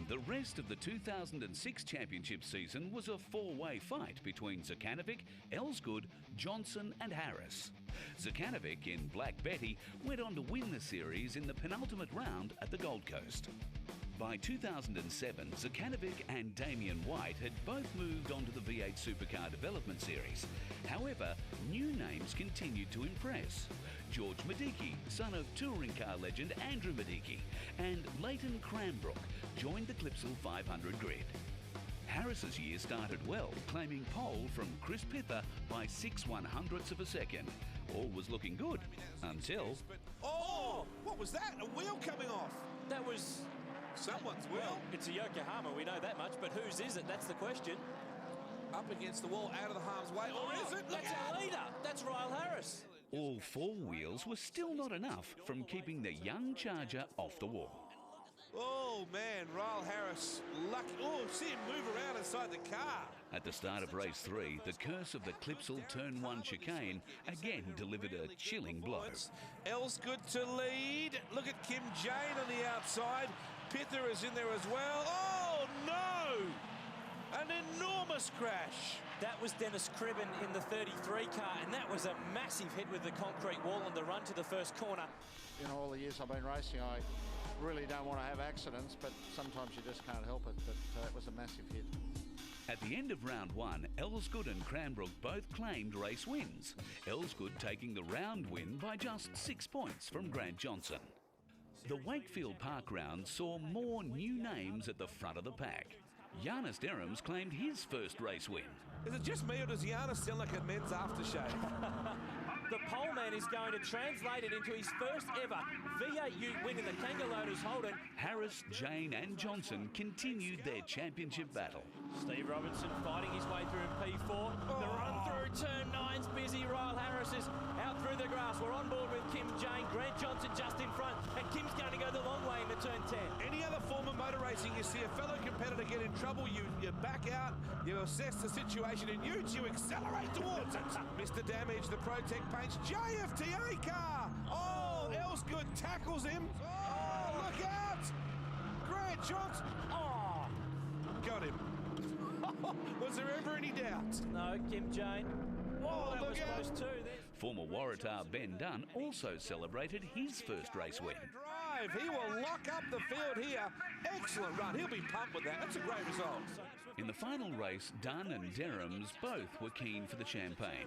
The rest of the 2006 championship season was a four-way fight between Zakanovic, Elsgood, Johnson and Harris. Zakanovic, in Black Betty, went on to win the series in the penultimate round at the Gold Coast. By 2007, Zakanovic and Damien White had both moved on to the V8 Supercar Development Series. However, new names continued to impress. George Medicki, son of touring car legend Andrew Medicki, and Leighton Cranbrook joined the Clipsal 500 grid. Harris's year started well, claiming pole from Chris Pither by 6/100ths of a second. All was looking good until... Oh! What was that? A wheel coming off? That was... someone's wheel. Well, it's a Yokohama, we know that much, but whose is it? That's the question. Up against the wall, out of the harm's way, or is it? That's our leader. That's Ryle Harris. All four wheels were still not enough from keeping the young Charger off the wall. Oh man, Ryle Harris, lucky. Oh, see him move around inside the car. At the start of race 3, the curse of the Clipsal Turn 1 chicane again delivered a chilling blow. Elsgood to lead. Look at Kim Jane on the outside. Pither is in there as well. Oh no! An enormous crash. That was Dennis Cribben in the 33 car, and that was a massive hit with the concrete wall on the run to the first corner. In all the years I've been racing, I really don't want to have accidents, but sometimes you just can't help it. But that was a massive hit. At the end of round 1, Elsgood and Cranbrook both claimed race wins, Elsgood taking the round win by just 6 points from Grant Johnson. The Wakefield Park round saw more new names at the front of the pack. Giannis Derhams claimed his first race win. Is it just me, or does Giannis sound like a men's aftershave? The poleman is going to translate it into his first ever V8 Ute win in the Kangaroos Holden. Harris, Jane and Johnson continued their championship battle. Steve Robinson fighting his way through in P4. The run through turn 9's busy. Ryle Harris is out through the grass. We're on board with Kim Jane. Grant Johnson just in front, and Kim's going to go the long way into turn 10. Any other form of motor racing, you see a fellow competitor get in trouble, you back out, you assess the situation in Utes, you accelerate towards it. Mr. Damage, the Protec paints JFTA car. Oh, Elsgood tackles him. Oh, look out! Grant Johnson. Oh, got him. Was there ever any doubt? No, Kim Jane. Oh, that was close too. Former Waratah Ben Dunn also celebrated his first race win. Drive. He will lock up the field here. Excellent run. He'll be pumped with that. That's a great result. In the final race, Dunn and Derhams both were keen for the champagne.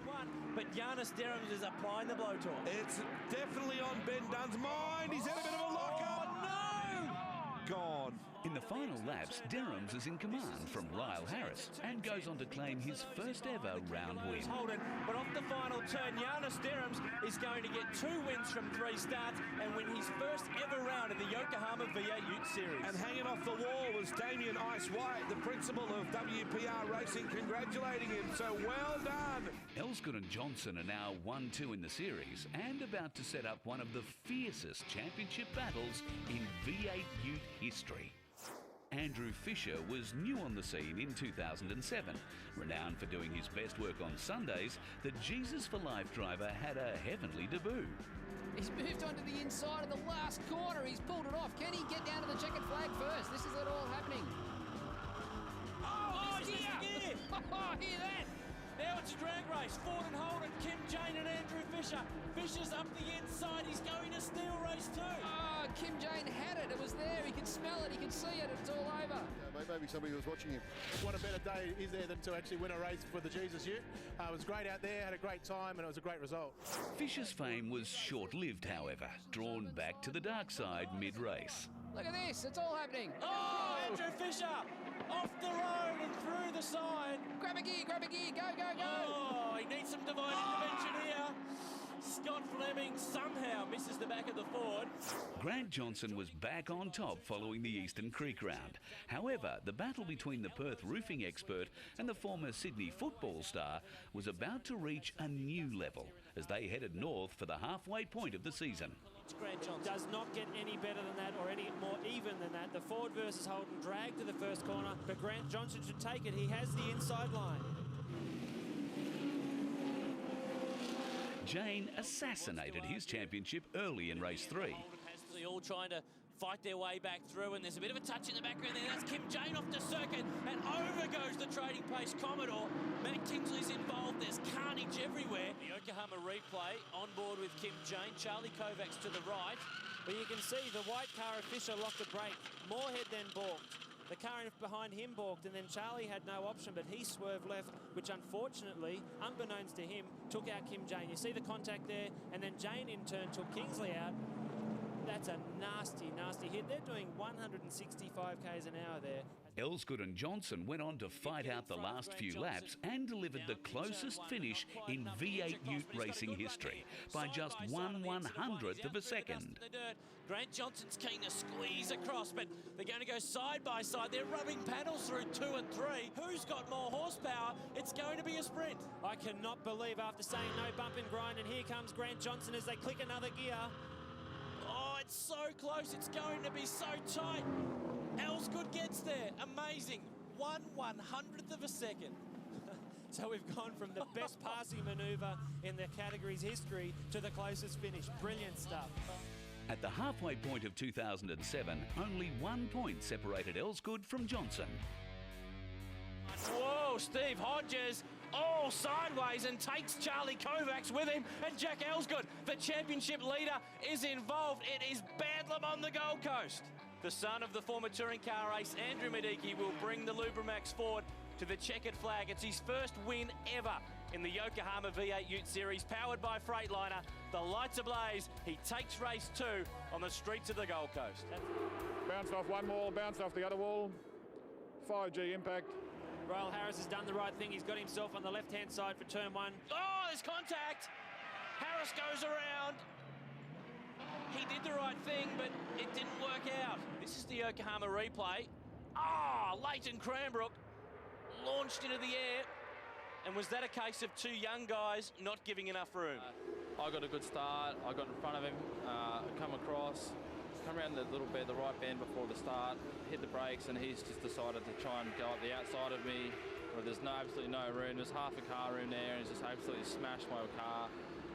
But Giannis Derhams is applying the blowtorch. It's definitely on Ben Dunn's mind. He's had a bit of a lock-up. Oh, no! Gone. In the final laps, Derhams is in command from Ryle Harris and goes on to claim his first ever round win. But off the final turn, Giannis Derhams is going to get 2 wins from 3 starts and win his first ever round in the Yokohama V8 Ute Series. And hanging off the wall was Damien Ice White, the principal of WPR Racing, congratulating him. So well done. Elsgood and Johnson are now 1-2 in the series and about to set up one of the fiercest championship battles in V8 Ute history. Andrew Fisher was new on the scene in 2007. Renowned for doing his best work on Sundays, the Jesus for Life driver had a heavenly debut. He's moved on to the inside of the last corner. He's pulled it off. Can he get down to the checkered flag first? This is it all happening. Oh, he's gear! Oh, hear that? Now it's a drag race. Ford and Holden, Kim Jane and Andrew Fisher. Fisher's up the inside. He's going to steal race 2. Oh, Kim Jane had it. It was there. He could smell it. He could see it. It's all over. Yeah, maybe somebody was watching him. What a better day is there than to actually win a race for the Jesus Ute. It was great out there, had a great time, and it was a great result. Fisher's fame was short-lived, however, drawn back to the dark side mid-race. Look at this. It's all happening. Oh, Andrew Fisher! Off the road and through the side. Grab a gear. Go, go. Oh, he needs some divine intervention here. Scott Fleming somehow misses the back of the Ford. Grant Johnson was back on top following the Eastern Creek round. However, the battle between the Perth roofing expert and the former Sydney football star was about to reach a new level as they headed north for the halfway point of the season. Grant Johnson does not get any better than that or any more even than that. The Ford versus Holden drag to the first corner, but Grant Johnson should take it. He has the inside line. Jane assassinated his championship early in race 3. They're all trying to fight their way back through, and there's a bit of a touch in the background there. That's Kim Jane off the circuit, and over goes the Trading Pace Commodore. Matt Kingsley's involved. There's carnage everywhere. The Yokohama replay on board with Kim Jane. Charlie Kovacs to the right. But you can see the white car of Fisher locked the brake. Moorhead then balked. The car behind him balked, and then Charlie had no option, but he swerved left, which unfortunately, unbeknownst to him, took out Kim Jane. You see the contact there, and then Jane in turn took Kingsley out. That's a nasty, nasty hit. They're doing 165 k's an hour there. Elsgood and Johnson went on to fight out the last few laps and delivered the closest finish in V8 Ute racing history by just 1/100th of a second. Grant Johnson's keen to squeeze across, but they're going to go side by side. They're rubbing panels through 2 and 3. Who's got more horsepower? It's going to be a sprint. I cannot believe, after saying no bump and grind, and here comes Grant Johnson as they click another gear. Oh, it's so close. It's going to be so tight. Elsgood gets there. Amazing. 1/100th of a second. So we've gone from the best passing manoeuvre in the category's history to the closest finish. Brilliant stuff. At the halfway point of 2007, only 1 point separated Elsgood from Johnson. Whoa, Steve Hodges all sideways and takes Charlie Kovacs with him, and Jack Elsgood, the championship leader, is involved. It is bedlam on the Gold Coast. The son of the former touring car ace, Andrew Medicki, will bring the Lubramax forward to the checkered flag. It's his first win ever in the Yokohama V8 Ute Series, powered by Freightliner. The lights ablaze. He takes race 2 on the streets of the Gold Coast. Bounced off one wall, bounced off the other wall. 5G impact. Royal Harris has done the right thing. He's got himself on the left-hand side for turn 1. Oh, there's contact. Harris goes around. He did the right thing, but it didn't work out. This is the Yokohama replay. Ah, Leighton Cranbrook launched into the air. And was that a case of 2 young guys not giving enough room? I got a good start. I got in front of him, come across, come around the little bit, the right bend before the start, hit the brakes, and he's just decided to try and go up the outside of me where there's absolutely no room. There's half a car room there, and he's just absolutely smashed my car,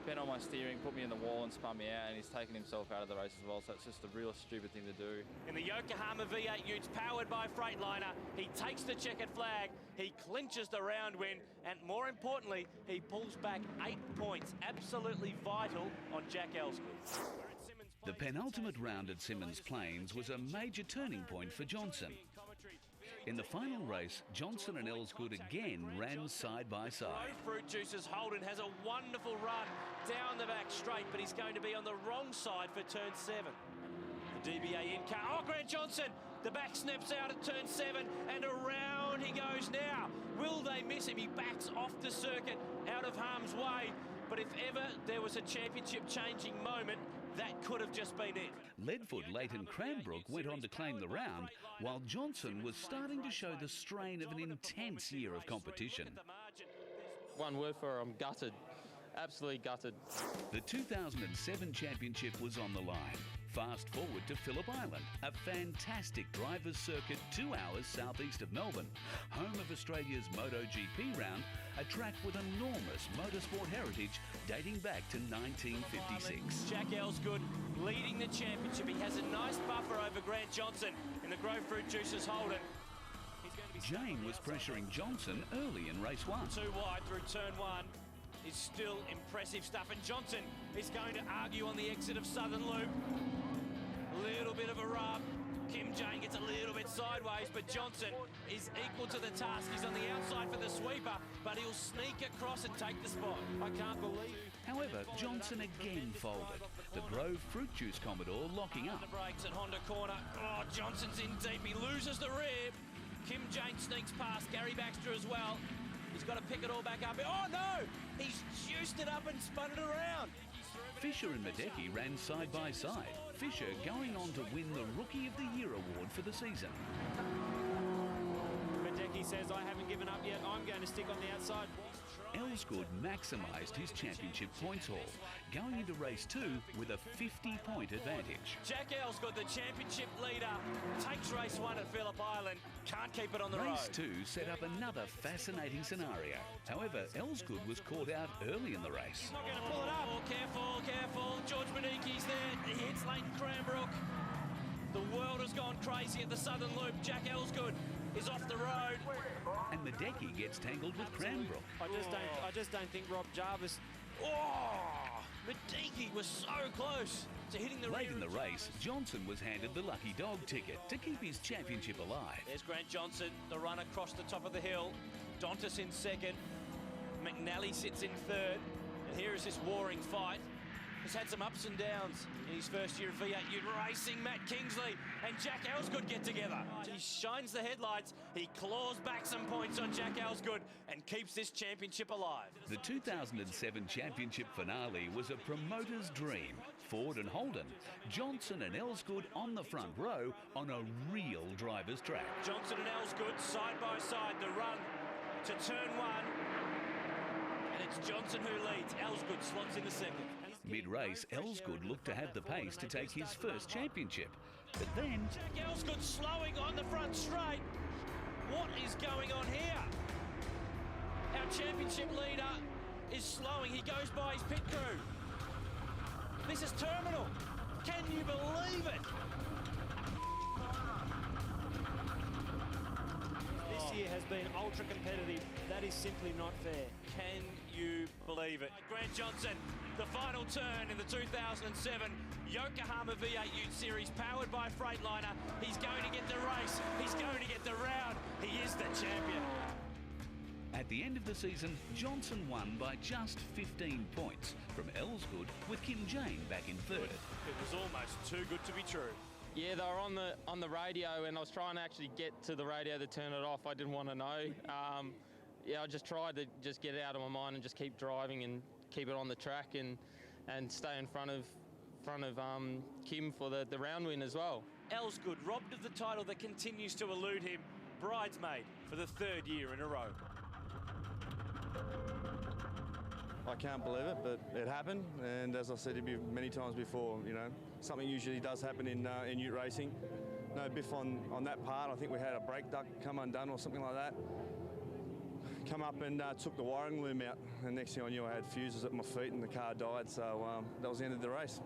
bent on my steering, put me in the wall and spun me out, and he's taken himself out of the race as well, so it's just a real stupid thing to do. In the Yokohama V8 Utes, powered by Freightliner, he takes the checkered flag, he clinches the round win, and more importantly, he pulls back 8 points, absolutely vital on Jack Elsgood. The penultimate round at Simmons Plains was a major turning point for Johnson. In the final race, Johnson and Elsgood again ran side by side. Fruit Juice's Holden has a wonderful run down the back straight, but he's going to be on the wrong side for turn 7. The DBA in car. Oh, Grant Johnson! The back snaps out at turn 7, and around he goes now. Will they miss him? He backs off the circuit out of harm's way. But if ever there was a championship-changing moment, that could have just been it. Leadfoot Leighton Cranbrook went on to claim the round, while Johnson was starting to show the strain of an intense year of competition. One word for her, I'm gutted. Absolutely gutted. The 2007 championship was on the line. Fast forward to Phillip Island, a fantastic driver's circuit 2 hours southeast of Melbourne, home of Australia's MotoGP round, a track with enormous motorsport heritage dating back to 1956. Jack Elsgood leading the championship. He has a nice buffer over Grant Johnson in the Grove Fruit Juice's Holden. Jane was pressuring Johnson early in race 1. Too wide through turn 1. Is still impressive stuff, and Johnson is going to argue on the exit of Southern Loop. A little bit of a rub. Kim Jane gets a little bit sideways, but Johnson is equal to the task. He's on the outside for the sweeper, but he'll sneak across and take the spot. I can't believe. However, Johnson again folded. The Grove Fruit Juice Commodore locking up. The brakes at Honda corner. Oh, Johnson's in deep. He loses the rear. Kim Jane sneaks past. Gary Baxter as well. He's got to pick it all back up. Oh, no! He's juiced it up and spun it around. Fisher and Medecki ran side by side. Fisher going on to win the Rookie of the Year award for the season. Medecki says, I haven't given up yet. I'm going to stick on the outside. Elsgood maximised his championship points haul, going into race 2 with a 50-point advantage. Jack Elsgood, the championship leader, takes race 1 at Phillip Island. Can't keep it on the road. Race 2 set up another fascinating scenario. However, Elsgood was caught out early in the race. He's not going to pull it up. Oh, careful, careful. George Medicki's there. He hits Leighton Cranbrook. The world has gone crazy at the Southern Loop. Jack Elsgood is off the road. And Medecky gets tangled with Cranbrook. I just don't think Rob Jarvis. Oh, Medecky was so close to hitting the Late in the race, Johnson was handed the lucky dog ticket to keep his championship alive. There's Grant Johnson, the run across the top of the hill. Dontas in second. McNally sits in third. And here is this warring fight. He's had some ups and downs in his first year of V8 Ute racing. Matt Kingsley and Jack Elsgood get together. He shines the headlights. He claws back some points on Jack Elsgood and keeps this championship alive. The 2007 championship finale was a promoter's dream. Ford and Holden, Johnson and Elsgood on the front row on a real driver's track. Johnson and Elsgood side by side, the run to turn one. And it's Johnson who leads. Elsgood slots in the second. Mid-race, Elsgood looked to have the pace to take his first championship. But then... Jack Elsgood slowing on the front straight. What is going on here? Our championship leader is slowing. He goes by his pit crew. This is terminal. Can you believe it? This year has been ultra competitive. That is simply not fair. Can you believe it? Grant Johnson, the final turn in the 2007 Yokohama V8 Ute Series, powered by Freightliner. He's going to get the race. He's going to get the round. He is the champion. At the end of the season, Johnson won by just 15 points from Elsgood, with Kim Jane back in third. It was almost too good to be true. Yeah, they were on the radio, and I was trying to actually get to the radio to turn it off. I didn't want to know. Yeah, I just tried to just get it out of my mind and just keep driving and keep it on the track and stay in front of Kim for the round win as well. Elsgood robbed of the title that continues to elude him. Bridesmaid for the third year in a row. I can't believe it, but it happened. And as I said to you many times before, you know, something usually does happen in Ute racing. No biff on that part. I think we had a brake duct come undone or something like that. Come up and took the wiring loom out. And next thing I knew, I had fuses at my feet and the car died. So that was the end of the race.